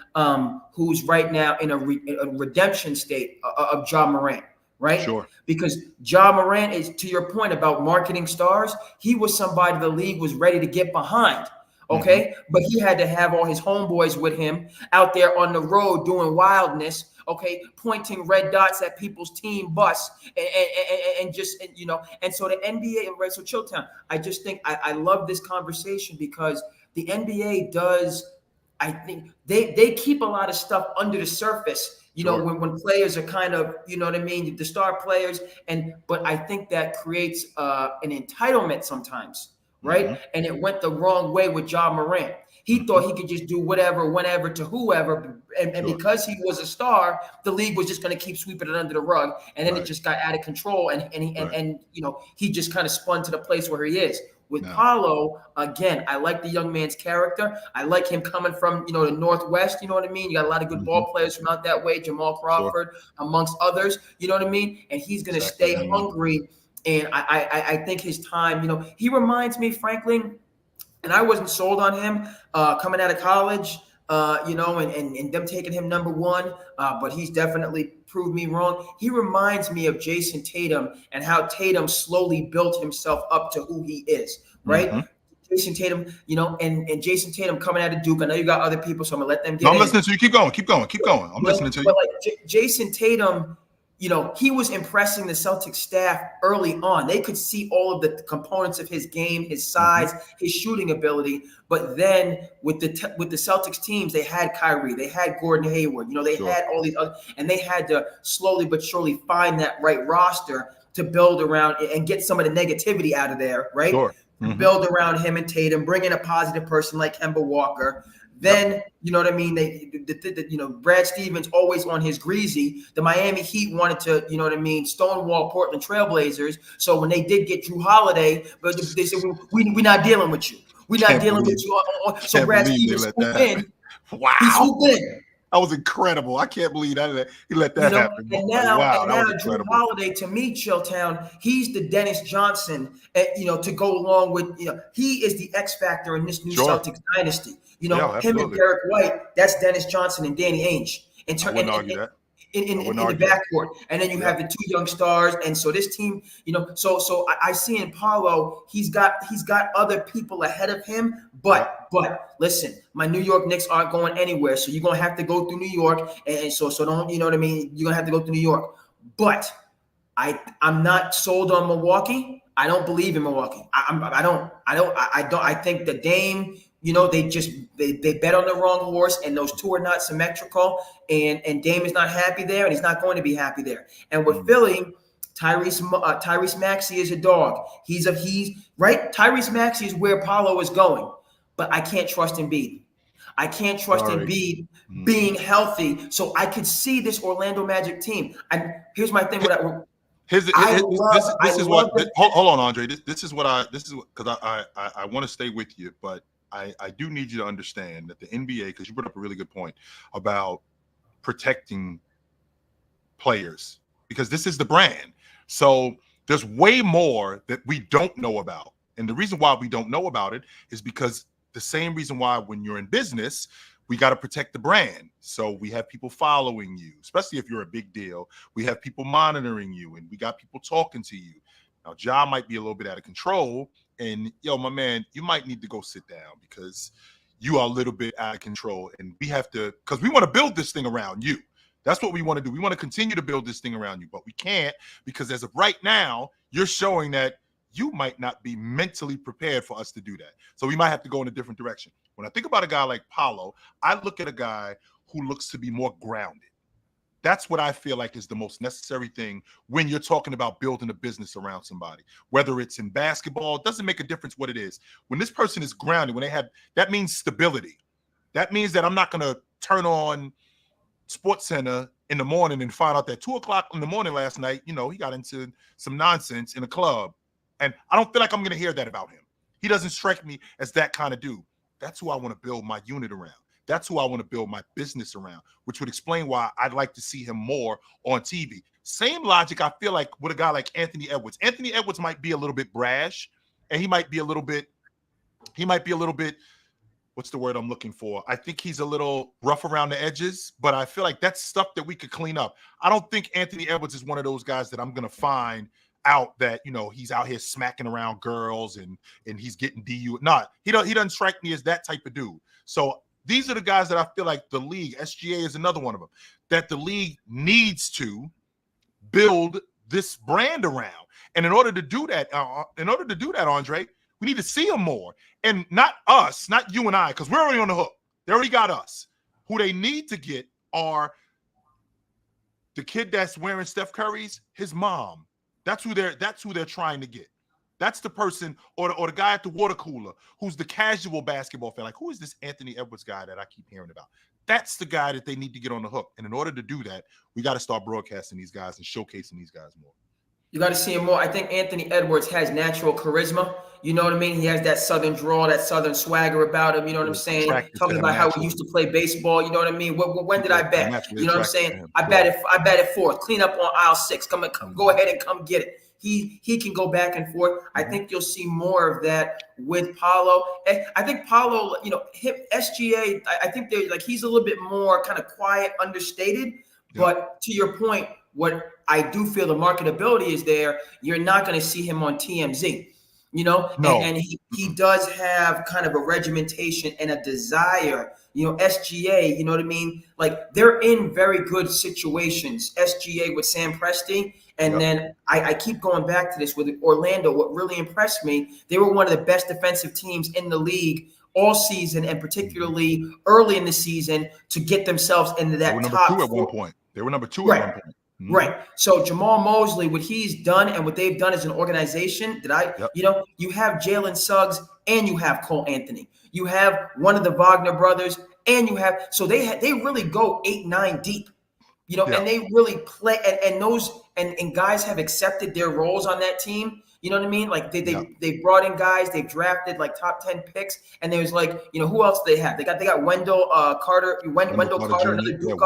who's right now in a redemption state of Ja Morant, right? Sure. Because Ja Morant is, to your point about marketing stars, he was somebody the league was ready to get behind. Okay. But he had to have all his homeboys with him out there on the road doing wildness. Okay. Pointing red dots at people's team bus and so the NBA, right? So Chilltown, I just think I love this conversation because the NBA does, I think they keep a lot of stuff under the surface, you know, when players are kind of, you know what I mean? The star players. But I think that creates an entitlement sometimes. Right. And it went the wrong way with Ja Morant. He thought he could just do whatever, whenever to whoever. And because he was a star, the league was just going to keep sweeping it under the rug. And then it just got out of control. And you know, he just kind of spun to the place where he is. With Paulo, again, I like the young man's character. I like him coming from, you know, the Northwest. You know what I mean? You got a lot of good ball players from out that way. Jamal Crawford, amongst others. You know what I mean? And he's going to stay hungry. And I think his time, you know, he reminds me, frankly, and I wasn't sold on him coming out of college, you know, and them taking him number 1, but he's definitely proved me wrong. He reminds me of Jason Tatum and how Tatum slowly built himself up to who he is, right? Jason Tatum, you know, and Jason Tatum coming out of Duke. I know you got other people, so I'm gonna let them get in. I'm listening to you. Keep going. I'm listening to you. But like Jason Tatum, you know, he was impressing the Celtics staff early on. They could see all of the components of his game, his size, his shooting ability. But then with the Celtics teams, they had Kyrie, they had Gordon Hayward, you know, they had all these other, and they had to slowly but surely find that right roster to build around and get some of the negativity out of there, right? Build around him and Tatum, bring in a positive person like Kemba Walker. Then, you know what I mean? You know, Brad Stevens always on his greasy. The Miami Heat wanted to, you know what I mean, stonewall Portland Trailblazers. So when they did get Drew Holiday, but they said, we're not dealing with you. We're not dealing with you. So Brad Stevens swooped in. Wow. He swooped in. That was incredible. I can't believe that he let that happen. And now Drew Holiday, to me, Chilltown, he's the Dennis Johnson, you know, to go along with, you know, he is the X factor in this new Celtics dynasty. You know, him and Derek White, that's Dennis Johnson and Danny Ainge. I wouldn't argue that. in the backcourt, and then you have the two young stars, and so this team, so I see in Paolo, he's got other people ahead of him, but listen, my New York Knicks aren't going anywhere, so you're gonna have to go through New York, and so don't, you know what I mean? You're gonna have to go through New York, but I'm not sold on Milwaukee. I don't believe in Milwaukee. I think the Dame, they bet on the wrong horse, and those two are not symmetrical, and Dame is not happy there, and he's not going to be happy there. And with Philly, Tyrese Maxey is a dog. He's right. Tyrese Maxey is where Paolo is going, but I can't trust Embiid. I can't trust Embiid being healthy. So I could see this Orlando Magic team. And here's my thing with that. Hold on, Andre. This is because I want to stay with you, but I do need you to understand that the NBA, because you brought up a really good point about protecting players, because this is the brand. So there's way more that we don't know about. And the reason why we don't know about it is because the same reason why when you're in business, we got to protect the brand. So we have people following you, especially if you're a big deal. We have people monitoring you, and we got people talking to you. Now, Ja might be a little bit out of control, and my man, you might need to go sit down because you are a little bit out of control, and we have to, because we want to build this thing around you. That's what we want to do. We want to continue to build this thing around you, but we can't, because as of right now, you're showing that you might not be mentally prepared for us to do that. So we might have to go in a different direction. When I think about a guy like Paolo, I look at a guy who looks to be more grounded. That's what I feel like is the most necessary thing when you're talking about building a business around somebody. Whether it's in basketball, it doesn't make a difference what it is. When this person is grounded, that means stability. That means that I'm not going to turn on SportsCenter in the morning and find out that 2:00 in the morning last night, he got into some nonsense in a club. And I don't feel like I'm going to hear that about him. He doesn't strike me as that kind of dude. That's who I want to build my unit around. That's who I want to build my business around, which would explain why I'd like to see him more on TV. Same logic I feel like with a guy like Anthony Edwards. Anthony Edwards might be a little bit brash, and he might be a little bit, what's the word I'm looking for? I think he's a little rough around the edges, but I feel like that's stuff that we could clean up. I don't think Anthony Edwards is one of those guys that I'm going to find out that he's out here smacking around girls and he's getting DU. He doesn't strike me as that type of dude. So these are the guys that I feel like the league, SGA is another one of them, that the league needs to build this brand around. And in order to do that, Andre, we need to see them more. And not us, not you and I, because we're already on the hook. They already got us. Who they need to get are the kid that's wearing Steph Curry's, his mom. That's who they're trying to get. That's the person, or the guy at the water cooler who's the casual basketball fan. Like, who is this Anthony Edwards guy that I keep hearing about? That's the guy that they need to get on the hook. And in order to do that, we got to start broadcasting these guys and showcasing these guys more. You got to see him more. I think Anthony Edwards has natural charisma. You know what I mean? He has that Southern drawl, that Southern swagger about him. You know what I'm saying? Talking about how we used to play baseball. You know what I mean? When did I bet? You know what I'm saying? I bet it fourth. Clean up on aisle 6. Come, go ahead and come get it. He can go back and forth. I think you'll see more of that with Paolo. And I think Paolo, SGA, I think they're like, he's a little bit more kind of quiet, understated. Yeah. But to your point, what I do feel the marketability is there. You're not going to see him on TMZ, No. And he does have kind of a regimentation and a desire, SGA, you know what I mean? Like, they're in very good situations. SGA with Sam Presti. And then I keep going back to this with Orlando. What really impressed me, they were one of the best defensive teams in the league all season, and particularly early in the season, to get themselves into that top 2 at one point. They were number 2 at one point. Mm-hmm. Right. So Jamal Mosley, what he's done and what they've done as an organization, you have Jalen Suggs and you have Cole Anthony. You have one of the Wagner brothers, and you have, so they really go 8-9 deep. And they really play, and guys have accepted their roles on that team. You know what I mean? Like they brought in guys, they've drafted like top 10 picks, and there's like, who else they have? They got Wendell Carter, Wendell Carter, another Duke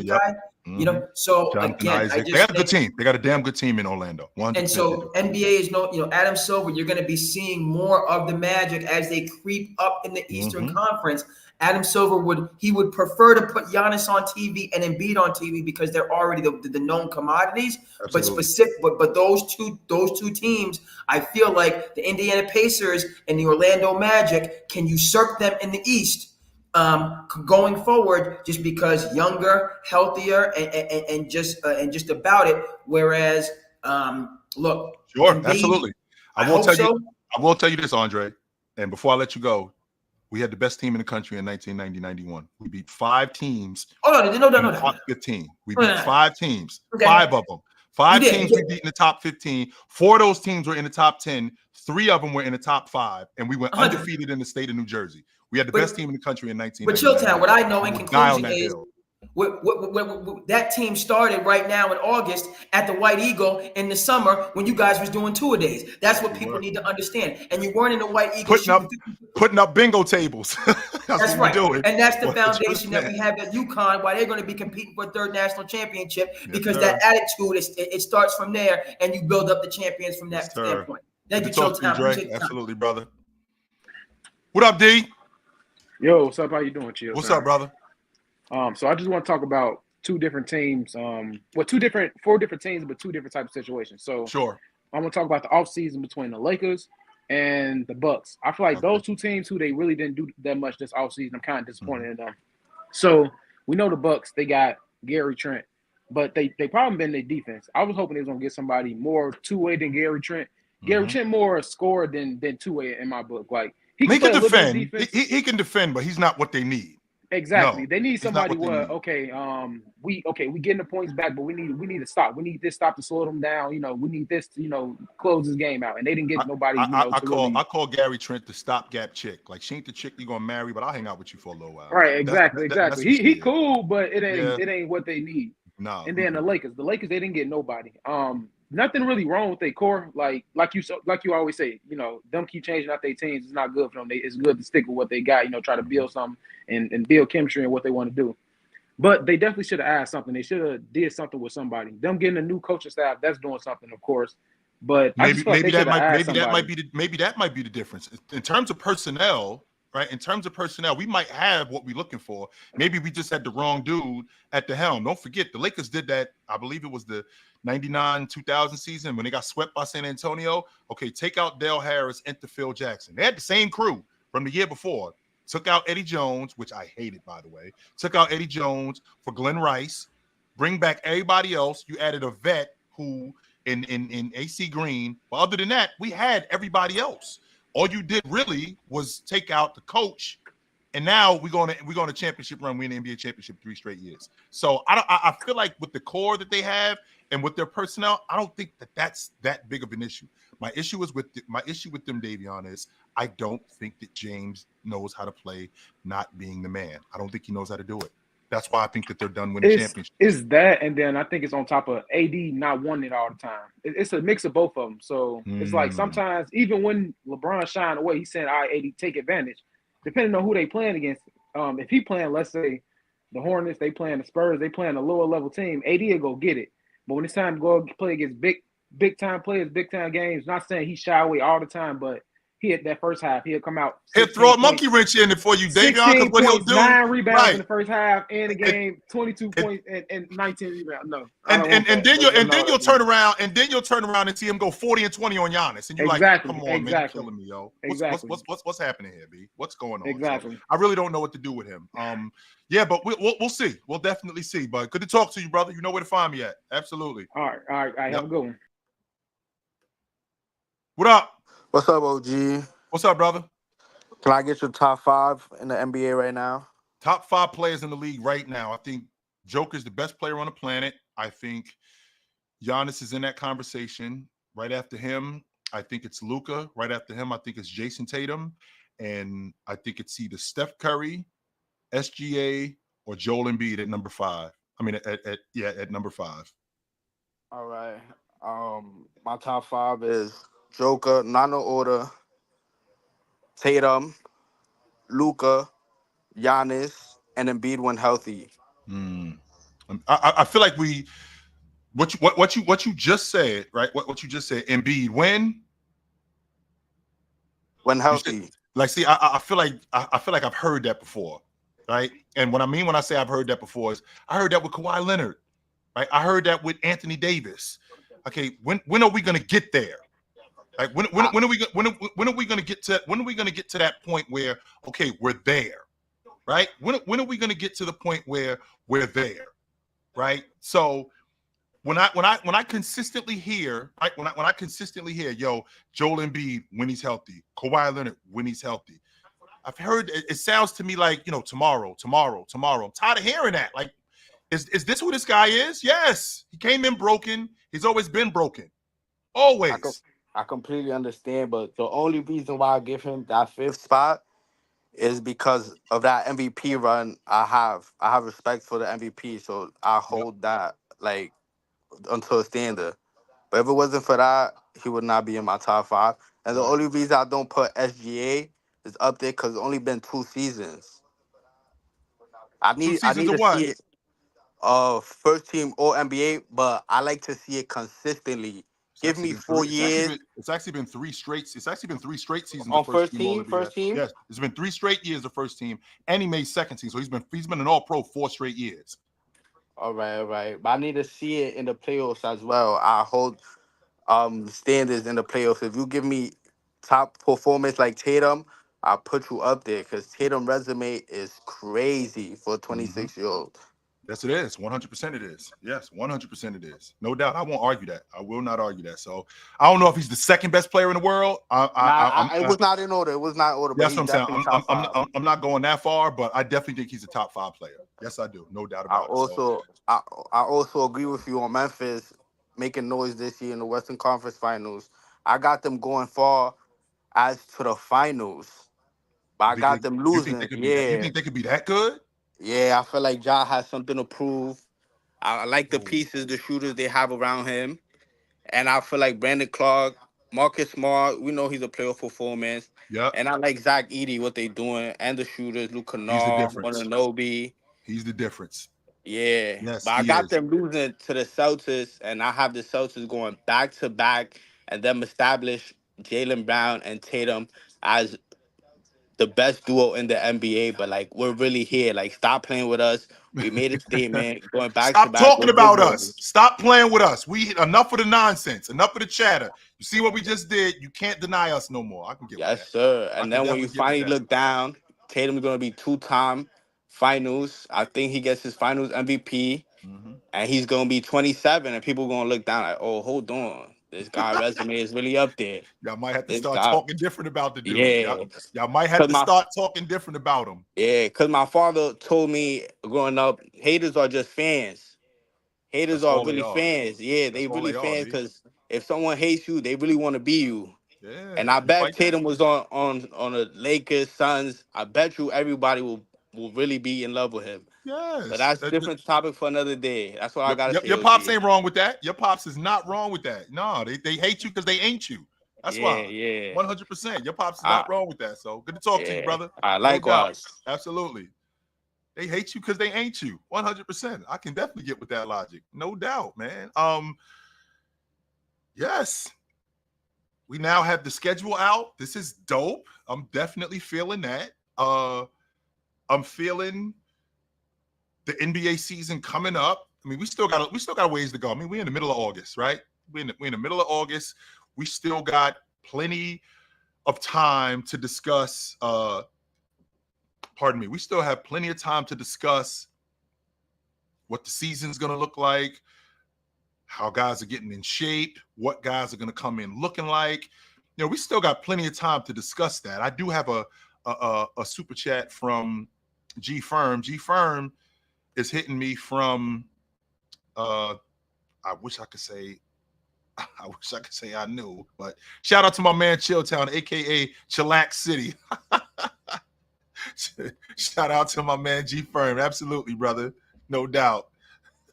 guy. You know, so Jonathan again, Isaac. I just They got a good think, team. They got a damn good team in Orlando. and so NBA is Adam Silver. You're going to be seeing more of the Magic as they creep up in the Eastern Conference. Adam Silver would prefer to put Giannis on TV and Embiid on TV because they're already the known commodities. Absolutely. But those two teams, I feel like the Indiana Pacers and the Orlando Magic can usurp them in the East. Going forward, just because younger, healthier, and just about it. Whereas, look, Sure, Embiid, absolutely. I will tell you this, Andre. And before I let you go, we had the best team in the country in 1990-91. We beat 5 teams. Oh no, top 15. We beat 5 teams. Okay. 5 of them. 5 teams we beat in the top 15. 4 of those teams were in the top 10. 3 of them were in the top 5, and we went undefeated in the state of New Jersey. We had the best team in the country in 1990. But Chilltown, what I know in conclusion is that team started right now in August at the White Eagle in the summer when you guys was doing tour-a-days. That's what people need to understand. And you weren't in the White Eagle putting up bingo tables. That's right. And that's the foundation that we have at UConn, why they're going to be competing for a 3rd national championship, because that attitude, it starts from there, and you build up the champions from that standpoint. Thank you, Chilltown. Absolutely, brother. What up, D? Yo, what's up? How you doing, Chill? What's up, brother? So I just want to talk about 2 different teams. 4 different teams, but 2 different types of situations. So sure, I'm gonna talk about the offseason between the Lakers and the Bucks. I feel like those 2 teams who they really didn't do that much this offseason. I'm kind of disappointed in them. So we know the Bucks, they got Gary Trent, but they problem been their defense. I was hoping they was gonna get somebody more two-way than Gary Trent. Gary Trent more a scorer than two-way in my book. Like he can defend. He can defend, but he's not what they need. Exactly. No, they need somebody where we getting the points back, but we need to stop. We need this stop to slow them down. We need this to, close this game out. And they didn't get nobody. I call Gary Trent the stopgap chick. Like, she ain't the chick you're gonna marry, but I'll hang out with you for a little while. Right, exactly. He cool, but it ain't what they need. No. And then the Lakers, they didn't get nobody. Nothing really wrong with their core. Like you always say, them keep changing out their teams. It's not good for them. It's good to stick with what they got. Try to build something and build chemistry and what they want to do. But they definitely should have asked something. They should have did something with somebody. Them getting a new coaching staff, that's doing something, of course. But maybe that might be the difference in terms of personnel. Right, in terms of personnel, we might have what we're looking for. Maybe we just had the wrong dude at the helm. Don't forget, the Lakers did that. I believe it was the 99-2000 season when they got swept by San Antonio. Okay, take out Dale Harris, enter Phil Jackson. They had the same crew from the year before. Took out Eddie Jones, which I hated, by the way. Took out Eddie Jones for Glenn Rice. Bring back everybody else. You added a vet who in AC Green. But other than that, we had everybody else. All you did really was take out the coach, and now we're going to championship run. We're in the NBA championship 3 straight years. So I feel like with the core that they have and with their personnel, I don't think that's that big of an issue. My issue with them, Davion, is I don't think that James knows how to play not being the man. I don't think he knows how to do it. That's why I think that they're done winning championships. Is that, and then I think it's on top of AD not wanting it all the time. It's a mix of both of them. So it's like sometimes, even when LeBron shined away, he said, "All right, AD, take advantage." Depending on who they playing against. If he playing, let's say, the Hornets, they playing the Spurs, they playing a lower level team, AD will go get it. But when it's time to go play against big time players, big time games, not saying he shy away all the time, but he hit that first half. He'll come out. He'll throw a monkey wrench in it for you, Davion, because what he'll do. 9 rebounds in the first half, in the game, 22 points and 19 rebounds. No. And then you'll turn around and see him go 40 and 20 on Giannis. And you're like, come on, man, you're killing me, yo. What's happening here, B? What's going on? Exactly. So I really don't know what to do with him. Yeah, but we'll see. We'll definitely see. But good to talk to you, brother. You know where to find me at. Absolutely. All right. Have a good one. What up? What's up, OG? What's up, brother? Can I get your top 5 in the NBA right now? Top 5 players in the league right now. I think Joker's the best player on the planet. I think Giannis is in that conversation. Right after him, I think it's Luka. Right after him, I think it's Jason Tatum. And I think it's either Steph Curry, SGA, or Joel Embiid at number 5. I mean, at number 5. All right. My top 5 is Joker, not no order, Tatum, Luka, Giannis, and Embiid when healthy. I feel like what you just said, right? What you just said, Embiid, when healthy. Like, see, I feel like I've heard that before, right? And when I say I've heard that before, is I heard that with Kawhi Leonard, right? I heard that with Anthony Davis. Okay, when are we gonna get there? Like when are we gonna get to that point where okay, we're there, right? When are we gonna get to the point where we're there, right? So when I consistently hear, right, when I consistently hear, yo, Joel Embiid when he's healthy, Kawhi Leonard when he's healthy, I've heard it sounds to me like, you know, tomorrow. I'm tired of hearing that. Like, is this who this guy is? Yes, he came in broken. He's always been broken, always. I completely understand, but the only reason why I give him that 5th spot is because of that MVP run. I have respect for the MVP, so I hold that like until a standard. But if it wasn't for that, he would not be in my top 5. And the only reason I don't put SGA is up there because it's only been 2 seasons. I need to see it. First team All NBA, but I like to see it consistently. Give me 4 years. It's actually been 3 straight. It's actually been 3 straight seasons. On first team. Yes, it's been 3 straight years of first team, and he made second team. So he's been an All Pro 4 straight years. All right. But I need to see it in the playoffs as well. I hold standards in the playoffs. If you give me top performance like Tatum, I'll put you up there because Tatum resume is crazy for a 26-year-old. Yes, it is. 100% it is. Yes, 100% it is. No doubt. I won't argue that. I will not argue that. So I don't know if he's the second best player in the world. It was not in order. It was not in order. That's what I'm saying. I'm not going that far, but I definitely think he's a top 5 player. Yes, I do. No doubt about it. I also agree with you on Memphis making noise this year in the Western Conference Finals. I got them going far as to the finals, but I got them losing. You think they could be that good? Yeah, I feel like Ja has something to prove. I like the pieces, the shooters they have around him. And I feel like Brandon Clark, Marcus Smart, we know he's a playoff performance. Yeah. And I like Zach Edey, what they doing, and the shooters, Luke Kennard, Anunoby. He's the difference. Yeah. Yes, but I got them losing to the Celtics, and I have the Celtics going back-to-back and them establish Jaylen Brown and Tatum as the best duo in the NBA, but like we're really here. Like, stop playing with us. We made a statement going back. Stop talking about us. Stop playing with us. We enough of the nonsense. Enough of the chatter. You see what we just did? You can't deny us no more. I can get with that. Yes, sir. And then when you finally look down, Tatum's gonna be 2-time finals. I think he gets his finals MVP, and he's gonna be 27. And people gonna look down like, oh, hold on. This guy's resume is really up there. Y'all might have to start talking different about the dude. Yeah. Y'all might have to start talking different about him. Yeah, because my father told me growing up, haters are just fans. Haters are really fans. Yeah, they really fans because if someone hates you, they really want to be you. Yeah, and I bet Tatum was on the Lakers, Suns. I bet you everybody will really be in love with him. Yes. But that's a different topic for another day. That's what I got to say. Your pops ain't wrong with that. Your pops is not wrong with that. No, they hate you because they ain't you. That's why. Yeah. 100%. Your pops is not wrong with that. So good to talk to you, brother. Likewise. Absolutely. They hate you because they ain't you. 100%. I can definitely get with that logic. No doubt, man. Yes. We now have the schedule out. This is dope. I'm definitely feeling that. I'm feeling the NBA season coming up. I mean, we still got a ways to go. I mean, we're in the middle of August, right? We're in the middle of August. We still got plenty of time to discuss. We still have plenty of time to discuss what the season's going to look like, how guys are getting in shape, what guys are going to come in looking like. You know, we still got plenty of time to discuss that. I do have a super chat from G Firm. G Firm is hitting me from I wish I could say I knew, but shout out to my man Chilltown, aka Chillax City. Shout out to my man G Firm. Absolutely, brother. No doubt.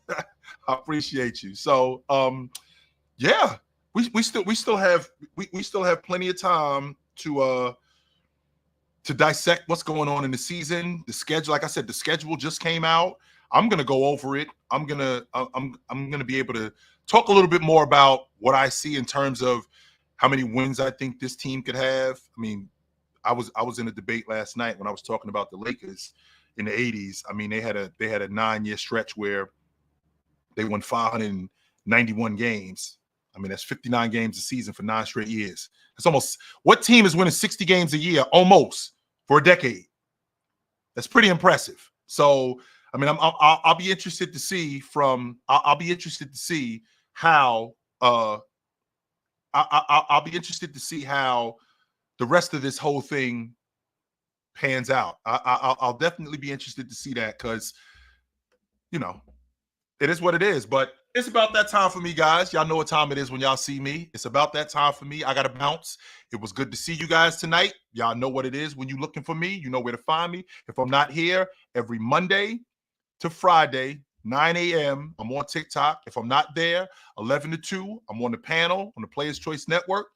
I appreciate you. So yeah, we still have plenty of time to dissect what's going on in the season. The schedule, like I said, the schedule just came out. I'm gonna go over it. I'm gonna be able to talk a little bit more about what I see in terms of how many wins I think this team could have. I mean, I was in a debate last night when I was talking about the Lakers in the 80s. I mean, they had a 9-year stretch where they won 591 games. I mean, that's 59 games a season for 9 straight years. It's almost, what team is winning 60 games a year almost for a decade? That's pretty impressive. So, I mean, I'll be interested to see I'll be interested to see how I'll be interested to see how the rest of this whole thing pans out. I'll definitely be interested to see that, because, you know, it is what it is. But it's about that time for me, guys. Y'all know what time it is when y'all see me. It's about that time for me. I got to bounce. It was good to see you guys tonight. Y'all know what it is. When you're looking for me, you know where to find me. If I'm not here, every Monday to Friday, 9 a.m., I'm on TikTok. If I'm not there, 11 to 2, I'm on the panel on the Players Choice Network.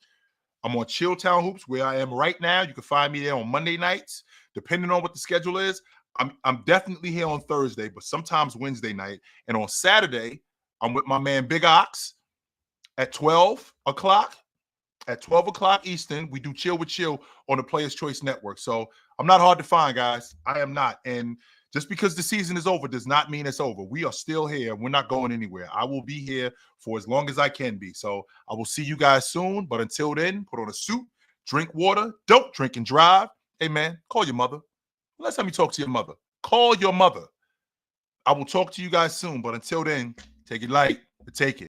I'm on Chilltown Hoops, where I am right now. You can find me there on Monday nights, depending on what the schedule is. I'm definitely here on Thursday, but sometimes Wednesday night. And on Saturday, I'm with my man Big Ox at 12 o'clock. At 12 o'clock Eastern, we do Chill with Chill on the Players Choice Network. So I'm not hard to find, guys. I am not. And just because the season is over does not mean it's over. We are still here. We're not going anywhere. I will be here for as long as I can be. So I will see you guys soon. But until then, put on a suit, drink water, don't drink and drive. Hey, man, call your mother. Let's have me talk to your mother. Call your mother. I will talk to you guys soon. But until then, take it light, but take it.